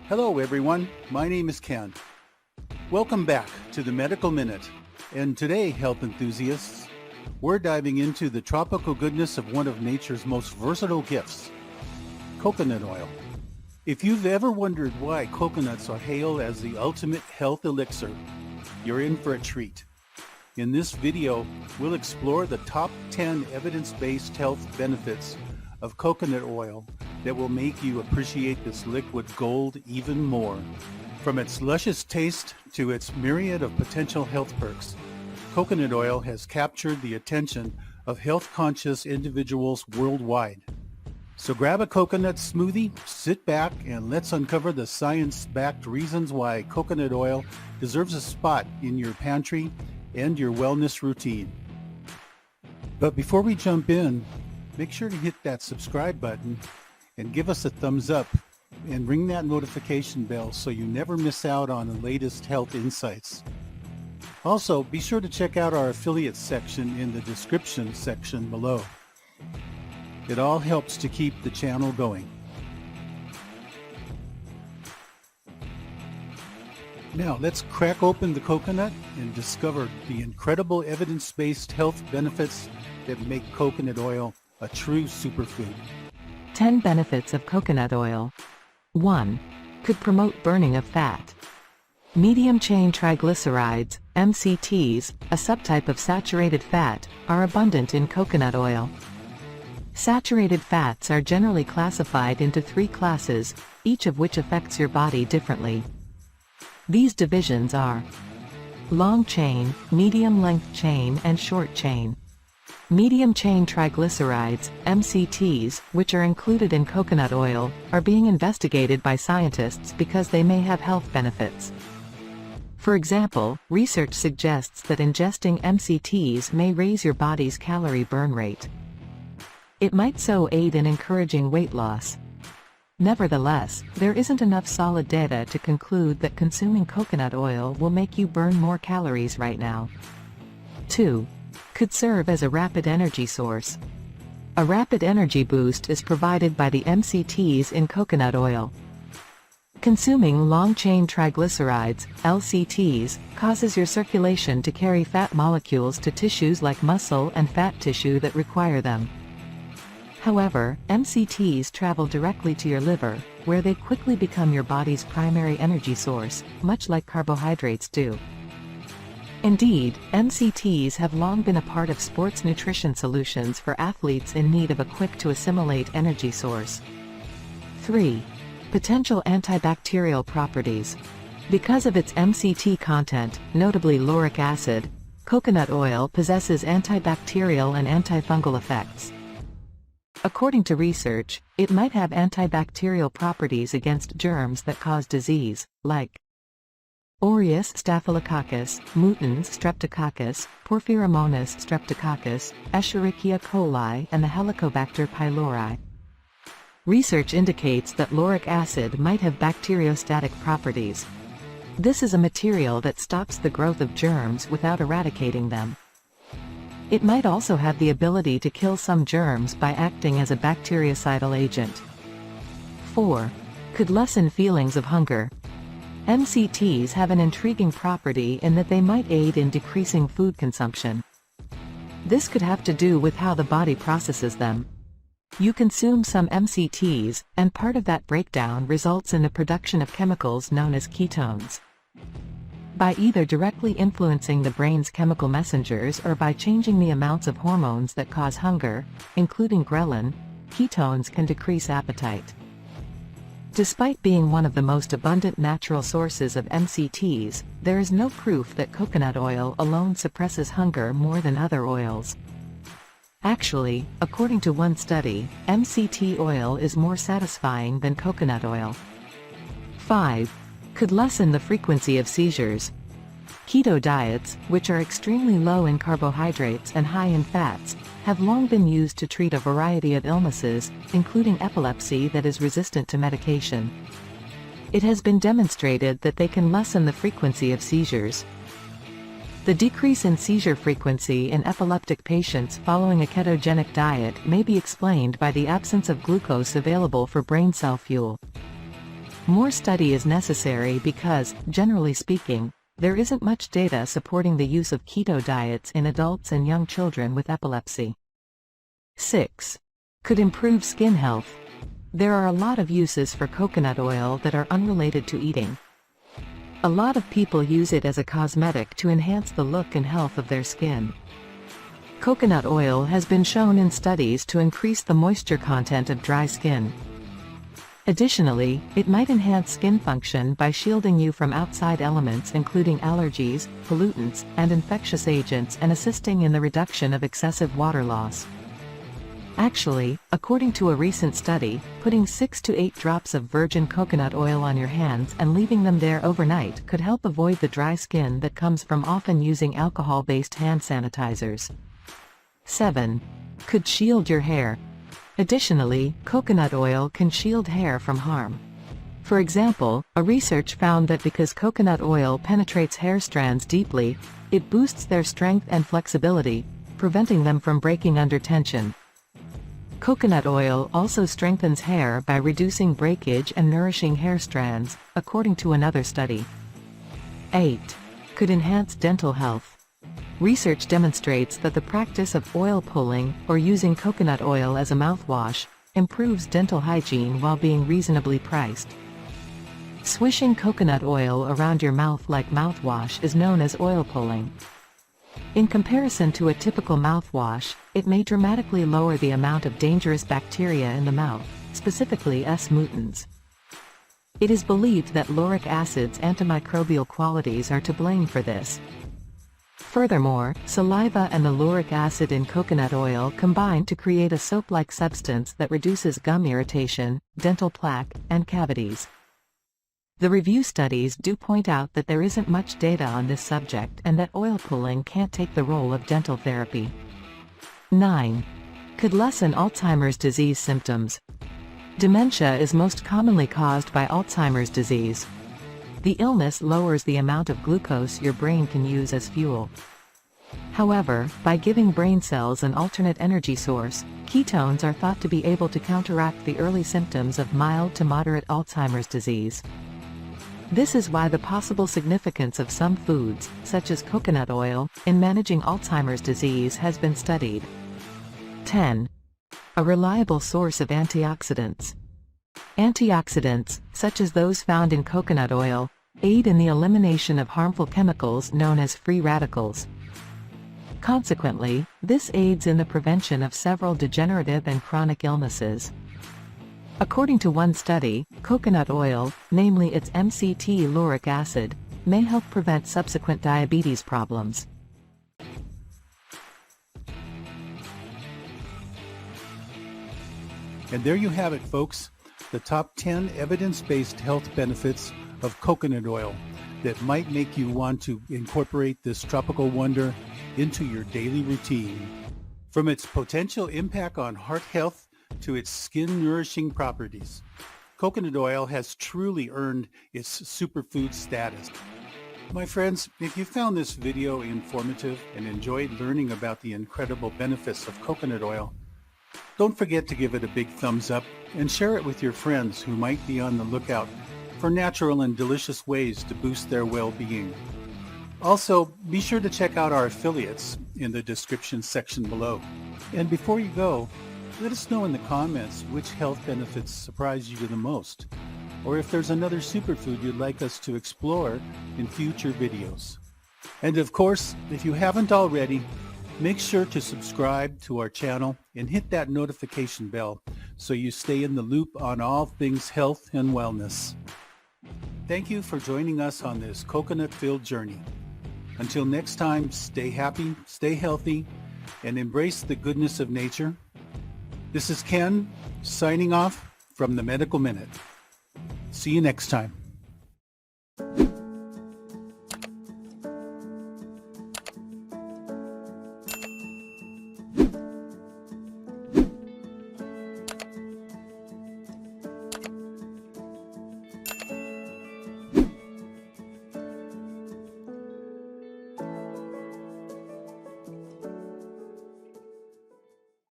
Hello everyone, my name is Ken. Welcome back to the Medical Minute. And today, health enthusiasts, we're diving into the tropical goodness of one of nature's most versatile gifts, coconut oil. If you've ever wondered why coconuts are hailed as the ultimate health elixir, you're in for a treat. In this video, we'll explore the top 10 evidence-based health benefits of coconut oil that will make you appreciate this liquid gold even more. From its luscious taste to its myriad of potential health perks, coconut oil has captured the attention of health-conscious individuals worldwide. So grab a coconut smoothie, sit back, and let's uncover the science-backed reasons why coconut oil deserves a spot in your pantry and your wellness routine. But before we jump in, make sure to hit that subscribe button and give us a thumbs up and ring that notification bell so you never miss out on the latest health insights. Also, be sure to check out our affiliates section in the description section below. It all helps to keep the channel going. Now let's crack open the coconut and discover the incredible evidence-based health benefits that make coconut oil a true superfood. 10 benefits of coconut oil. 1. Could promote burning of fat. Medium-chain triglycerides, MCTs, a subtype of saturated fat, are abundant in coconut oil. Saturated fats are generally classified into 3 classes, each of which affects your body differently. These divisions are long-chain, medium-length chain, and short-chain. Medium-chain triglycerides, MCTs, which are included in coconut oil, are being investigated by scientists because they may have health benefits. For example, research suggests that ingesting MCTs may raise your body's calorie burn rate. It might so aid in encouraging weight loss. Nevertheless, there isn't enough solid data to conclude that consuming coconut oil will make you burn more calories right now. 2. Could serve as a rapid energy source. A rapid energy boost is provided by the MCTs in coconut oil. Consuming long-chain triglycerides, LCTs, causes your circulation to carry fat molecules to tissues like muscle and fat tissue that require them. However, MCTs travel directly to your liver, where they quickly become your body's primary energy source, much like carbohydrates do. Indeed, MCTs have long been a part of sports nutrition solutions for athletes in need of a quick-to-assimilate energy source. 3. Potential antibacterial properties. Because of its MCT content, notably lauric acid, coconut oil possesses antibacterial and antifungal effects. According to research, it might have antibacterial properties against germs that cause disease, like Aureus staphylococcus, mutans streptococcus, Porphyromonas streptococcus, Escherichia coli, and the Helicobacter pylori. Research indicates that lauric acid might have bacteriostatic properties. This is a material that stops the growth of germs without eradicating them. It might also have the ability to kill some germs by acting as a bactericidal agent. 4. Could lessen feelings of hunger. MCTs have an intriguing property in that they might aid in decreasing food consumption. This could have to do with how the body processes them. You consume some MCTs, and part of that breakdown results in the production of chemicals known as ketones. By either directly influencing the brain's chemical messengers or by changing the amounts of hormones that cause hunger, including ghrelin, ketones can decrease appetite. Despite being one of the most abundant natural sources of MCTs, there is no proof that coconut oil alone suppresses hunger more than other oils. Actually, according to one study, MCT oil is more satisfying than coconut oil. 5. Could lessen the frequency of seizures. Keto diets, which are extremely low in carbohydrates and high in fats, have long been used to treat a variety of illnesses, including epilepsy that is resistant to medication. It has been demonstrated that they can lessen the frequency of seizures. The decrease in seizure frequency in epileptic patients following a ketogenic diet may be explained by the absence of glucose available for brain cell fuel. More study is necessary because, generally speaking, there isn't much data supporting the use of keto diets in adults and young children with epilepsy. 6. Could improve skin health. There are a lot of uses for coconut oil that are unrelated to eating. A lot of people use it as a cosmetic to enhance the look and health of their skin. Coconut oil has been shown in studies to increase the moisture content of dry skin. Additionally, it might enhance skin function by shielding you from outside elements including allergies, pollutants, and infectious agents and assisting in the reduction of excessive water loss. Actually, according to a recent study, putting 6 to 8 drops of virgin coconut oil on your hands and leaving them there overnight could help avoid the dry skin that comes from often using alcohol-based hand sanitizers. 7. Could shield your hair. Additionally, coconut oil can shield hair from harm. For example, a research found that because coconut oil penetrates hair strands deeply, it boosts their strength and flexibility, preventing them from breaking under tension. Coconut oil also strengthens hair by reducing breakage and nourishing hair strands, according to another study. 8. Could enhance dental health. Research demonstrates that the practice of oil pulling, or using coconut oil as a mouthwash, improves dental hygiene while being reasonably priced. Swishing coconut oil around your mouth like mouthwash is known as oil pulling. In comparison to a typical mouthwash, it may dramatically lower the amount of dangerous bacteria in the mouth, specifically S. mutans. It is believed that lauric acid's antimicrobial qualities are to blame for this. Furthermore, saliva and the lauric acid in coconut oil combine to create a soap-like substance that reduces gum irritation, dental plaque, and cavities. The review studies do point out that there isn't much data on this subject and that oil pulling can't take the role of dental therapy. 9. Could lessen Alzheimer's disease symptoms. Dementia is most commonly caused by Alzheimer's disease. The illness lowers the amount of glucose your brain can use as fuel. However, by giving brain cells an alternate energy source, ketones are thought to be able to counteract the early symptoms of mild to moderate Alzheimer's disease. This is why the possible significance of some foods, such as coconut oil, in managing Alzheimer's disease has been studied. 10. A reliable source of antioxidants. Antioxidants, such as those found in coconut oil, aid in the elimination of harmful chemicals known as free radicals. Consequently, this aids in the prevention of several degenerative and chronic illnesses. According to one study, coconut oil, namely its MCT lauric acid, may help prevent subsequent diabetes problems. And there you have it, folks. The top 10 evidence-based health benefits of coconut oil that might make you want to incorporate this tropical wonder into your daily routine. From its potential impact on heart health to its skin-nourishing properties, coconut oil has truly earned its superfood status. My friends, if you found this video informative and enjoyed learning about the incredible benefits of coconut oil, don't forget to give it a big thumbs up and share it with your friends who might be on the lookout for natural and delicious ways to boost their well-being. Also, be sure to check out our affiliates in the description section below. And before you go, let us know in the comments which health benefits surprise you the most, or if there's another superfood you'd like us to explore in future videos. And of course, if you haven't already, make sure to subscribe to our channel and hit that notification bell so you stay in the loop on all things health and wellness. Thank you for joining us on this coconut-filled journey. Until next time, stay happy, stay healthy, and embrace the goodness of nature. This is Ken, signing off from the Medical Minute. See you next time.